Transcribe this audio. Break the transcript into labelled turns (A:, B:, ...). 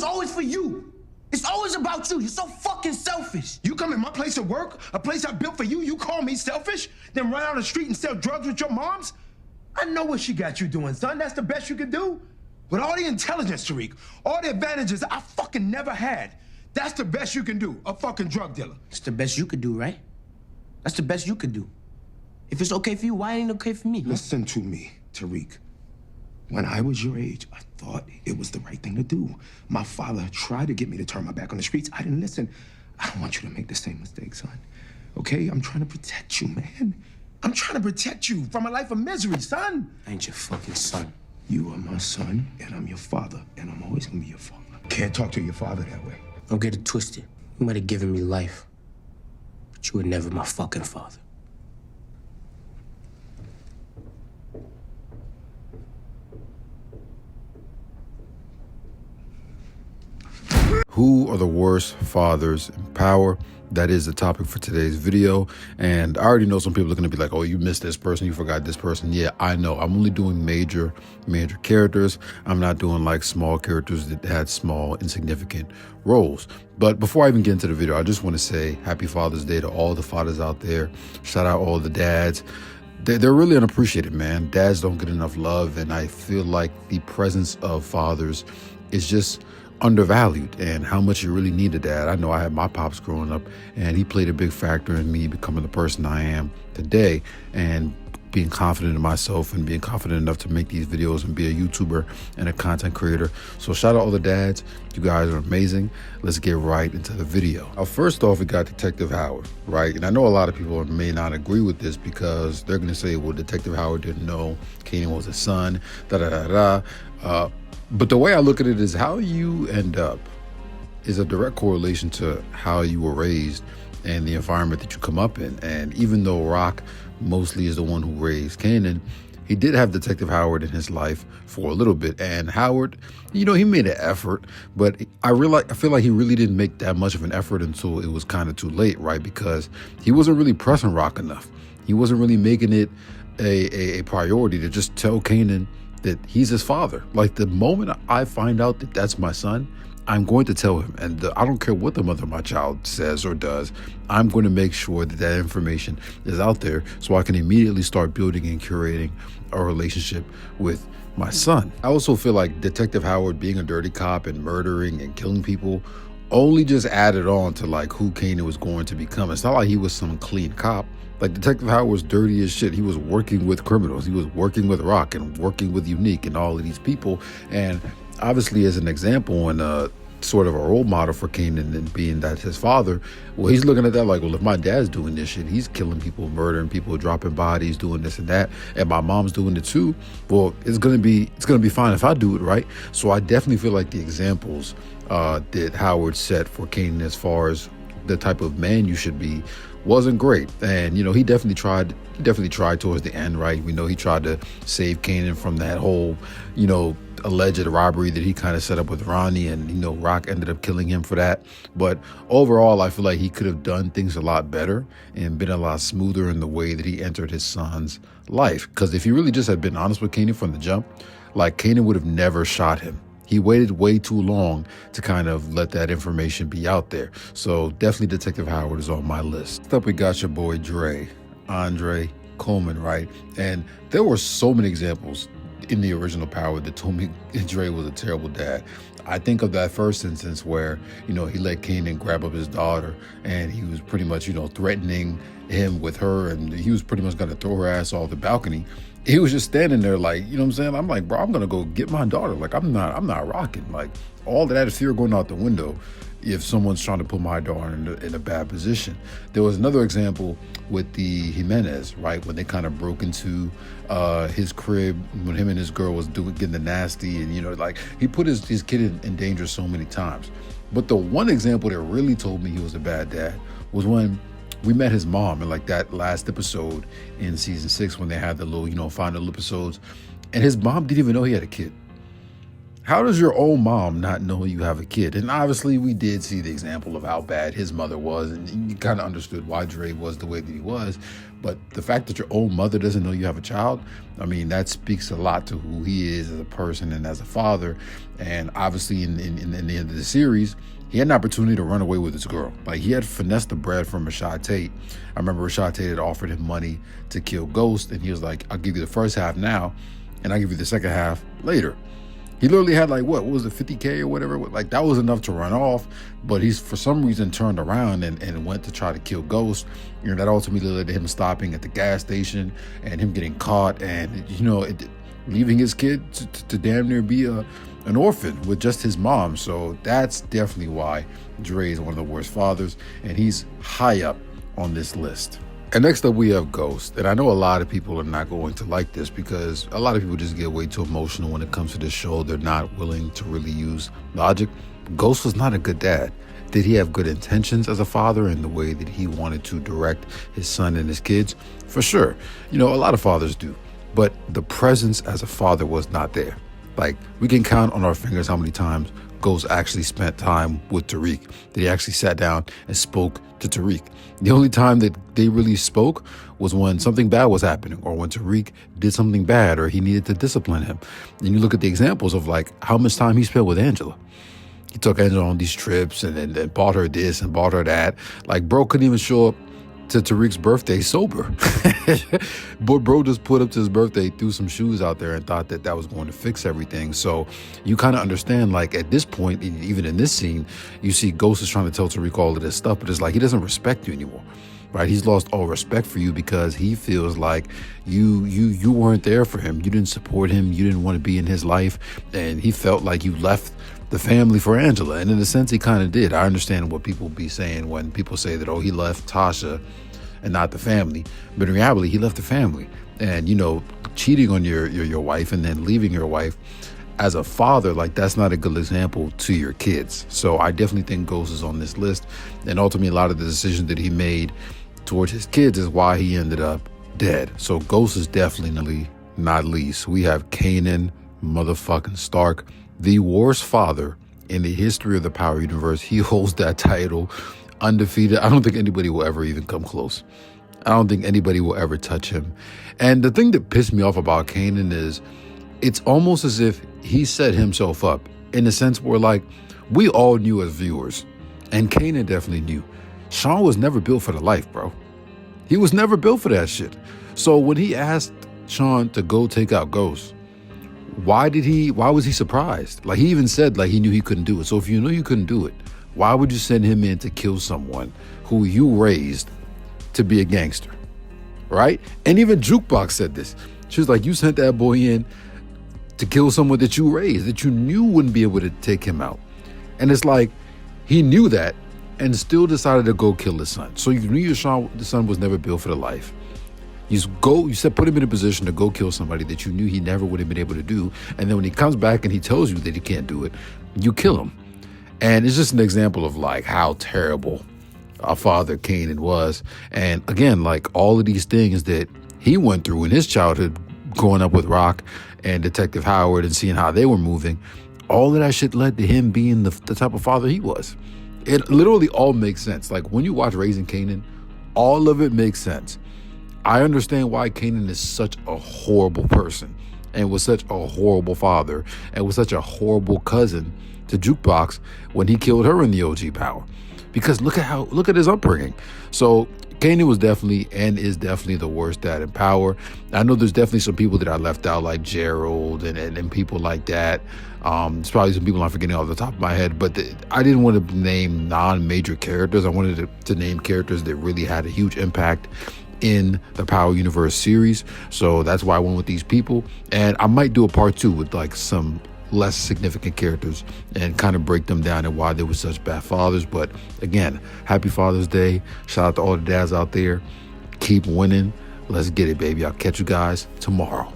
A: is always for you. It's always about you. You're so fucking selfish.
B: You come in my place of work, a place I built for you, you call me selfish? Then run out the street and sell drugs with your moms? I know what she got you doing, son. That's the best you can do. With all the intelligence, Tariq, all the advantages I fucking never had, that's the best you can do, a fucking drug dealer.
A: It's the best you could do, right? That's the best you could do. If it's okay for you, why ain't it okay for me?
B: Listen to me, Tariq. When I was your age, I thought it was the right thing to do. My father tried to get me to turn my back on the streets. I didn't listen. I don't want you to make the same mistake, son. Okay? I'm trying to protect you, man. I'm trying to protect you from a life of misery, son.
A: I ain't your fucking son.
B: You are my son, and I'm your father, and I'm always gonna be your father. Can't talk to your father that way.
A: Don't get it twisted. You might have given me life, but you were never my fucking father.
C: Who are the worst fathers in power? That is the topic for today's video. And I already know some people are going to be like, oh, you missed this person, you forgot this person. Yeah, I know. I'm only doing major characters. I'm not doing like small characters that had small, insignificant roles. But before I even get into the video, I just want to say happy Father's Day to all the fathers out there. Shout out all the dads. They're really unappreciated, man. Dads don't get enough love. And I feel like the presence of fathers is just undervalued, and how much you really need a dad. I know I had my pops growing up, and he played a big factor in me becoming the person I am today, and being confident in myself and being confident enough to make these videos and be a YouTuber and a content creator. So shout out all the dads. You guys are amazing. Let's get right into the video. Now, first off, we got Detective Howard, right? And I know a lot of people may not agree with this because they're going to say, well, Detective Howard didn't know Kanan was his son, but the way I look at it is how you end up is a direct correlation to how you were raised and the environment that you come up in. And even though Rock mostly is the one who raised Kanan, he did have Detective Howard in his life for a little bit. And Howard, you know, he made an effort, but I feel like he really didn't make that much of an effort until it was kind of too late, right? Because he wasn't really pressing Rock enough. He wasn't really making it a priority to just tell Kanan that he's his father. Like, the moment I find out that that's my son, I'm going to tell him. And I don't care what the mother of my child says or does. I'm going to make sure that that information is out there so I can immediately start building and curating a relationship with my son. I also feel like Detective Howard being a dirty cop and murdering and killing people only just added on to like who Kanan was going to become. It's not like he was some clean cop. Like, Detective Howard was dirty as shit. He was working with criminals. He was working with Rock and working with Unique and all of these people. And obviously, as an example and sort of a role model for Kanan and being that his father, well, he's looking at that like, well, if my dad's doing this shit, he's killing people, murdering people, dropping bodies, doing this and that, and my mom's doing it too, well, it's gonna be fine if I do it, right? So I definitely feel like the examples that Howard set for Kanan as far as the type of man you should be wasn't great. And you know, he definitely tried towards the end, right? We know he tried to save Kanan from that whole, you know, alleged robbery that he kind of set up with Ronnie, and you know, Rock ended up killing him for that. But overall, I feel like he could have done things a lot better and been a lot smoother in the way that he entered his son's life. Because if he really just had been honest with Kanan from the jump, like, Kanan would have never shot him. He waited way too long to kind of let that information be out there. So definitely Detective Howard is on my list. Next up, we got your boy Andre Coleman, right? And there were so many examples in the original Power that told me Dre was a terrible dad. I think of that first instance where, you know, he let Kanan grab up his daughter and he was pretty much, you know, threatening him with her, and he was pretty much going to throw her ass off the balcony. He was just standing there like, you know what I'm saying? I'm like, bro, I'm going to go get my daughter. Like, I'm not rocking. Like, all of that is fear going out the window if someone's trying to put my daughter in a bad position. There was another example with the Jimenez, right? When they kind of broke into his crib, when him and his girl was getting the nasty, and, you know, like, he put his kid in danger so many times. But the one example that really told me he was a bad dad was when we met his mom in like that last episode in season 6 when they had the little, you know, final episodes, and his mom didn't even know he had a kid. How does your own mom not know you have a kid? And obviously we did see the example of how bad his mother was, and you kind of understood why Dre was the way that he was. But the fact that your own mother doesn't know you have a child, I mean, that speaks a lot to who he is as a person and as a father. And obviously in the end of the series, he had an opportunity to run away with his girl. Like, he had finessed the bread from Rashad Tate. I remember Rashad Tate had offered him money to kill Ghost, and he was like, I'll give you the first half now, and I'll give you the second half later. He literally had like, what was it, 50K or whatever? Like, that was enough to run off, but he's for some reason turned around and went to try to kill Ghost. You know, that ultimately led to him stopping at the gas station and him getting caught and, you know, leaving his kid to damn near be an orphan with just his mom. So that's definitely why Dre is one of the worst fathers, and he's high up on this list. And next up we have Ghost. And I know a lot of people are not going to like this because a lot of people just get way too emotional when it comes to this show. They're not willing to really use logic. Ghost was not a good dad. Did he have good intentions as a father in the way that he wanted to direct his son and his kids? For sure. You know, a lot of fathers do. But the presence as a father was not there. Like, we can count on our fingers how many times Ghost actually spent time with Tariq, that he actually sat down and spoke to Tariq. The only time that they really spoke was when something bad was happening, or when Tariq did something bad, or he needed to discipline him. And you look at the examples of like how much time he spent with Angela. He took Angela on these trips and then bought her this and bought her that. Like, bro couldn't even show up to Tariq's birthday sober. But bro just put up to his birthday, threw some shoes out there and thought that was going to fix everything. So you kind of understand, like, at this point, even in this scene, you see Ghost is trying to tell Tariq all of this stuff, but it's like he doesn't respect you anymore. Right? He's lost all respect for you because he feels like you weren't there for him. You didn't support him. You didn't want to be in his life. And he felt like you left the family for Angela. And in a sense, he kind of did. I understand what people be saying when people say that, oh, he left Tasha and not the family. But in reality, he left the family. And, you know, cheating on your wife and then leaving your wife as a father, like, that's not a good example to your kids. So I definitely think Ghost is on this list. And ultimately, a lot of the decisions that he made towards his kids is why he ended up dead. So Ghost is definitely not least. We have Kanan motherfucking Stark, the worst father in the history of the Power Universe. He holds that title undefeated. I don't think anybody will ever even come close. I don't think anybody will ever touch him. And the thing that pissed me off about Kanan is it's almost as if he set himself up in the sense where, like, we all knew as viewers, and Kanan definitely knew, Sean was never built for the life, bro. He was never built for that shit. So when he asked Sean to go take out Ghost, why was he surprised? Like, he even said, like, he knew he couldn't do it. So if you knew you couldn't do it, why would you send him in to kill someone who you raised to be a gangster, right? And even Jukebox said this. She was like, you sent that boy in to kill someone that you raised, that you knew wouldn't be able to take him out. And it's like, he knew that and still decided to go kill his son. So you knew the son was never built for the life. You said put him in a position to go kill somebody that you knew he never would have been able to do. And then when he comes back and he tells you that he can't do it, you kill him. And it's just an example of, like, how terrible our father Kanan was. And again, like, all of these things that he went through in his childhood, growing up with Rock and Detective Howard and seeing how they were moving, all of that shit led to him being the type of father he was. It literally all makes sense. Like, when you watch Raising Kanan, all of it makes sense. I understand why Kanan is such a horrible person and was such a horrible father and was such a horrible cousin to Jukebox when he killed her in the OG Power. Because look at his upbringing. So Kanan was definitely and is definitely the worst dad in Power. I know there's definitely some people that I left out, like Gerald and people like that. There's probably some people I'm forgetting off the top of my head, but I didn't want to name non-major characters. I wanted to name characters that really had a huge impact in the Power Universe series. So that's why I went with these people. And I might do a part 2 with, like, some less significant characters and kind of break them down and why they were such bad fathers. But again, happy Father's Day. Shout out to all the dads out there. Keep winning. Let's get it, baby. I'll catch you guys tomorrow.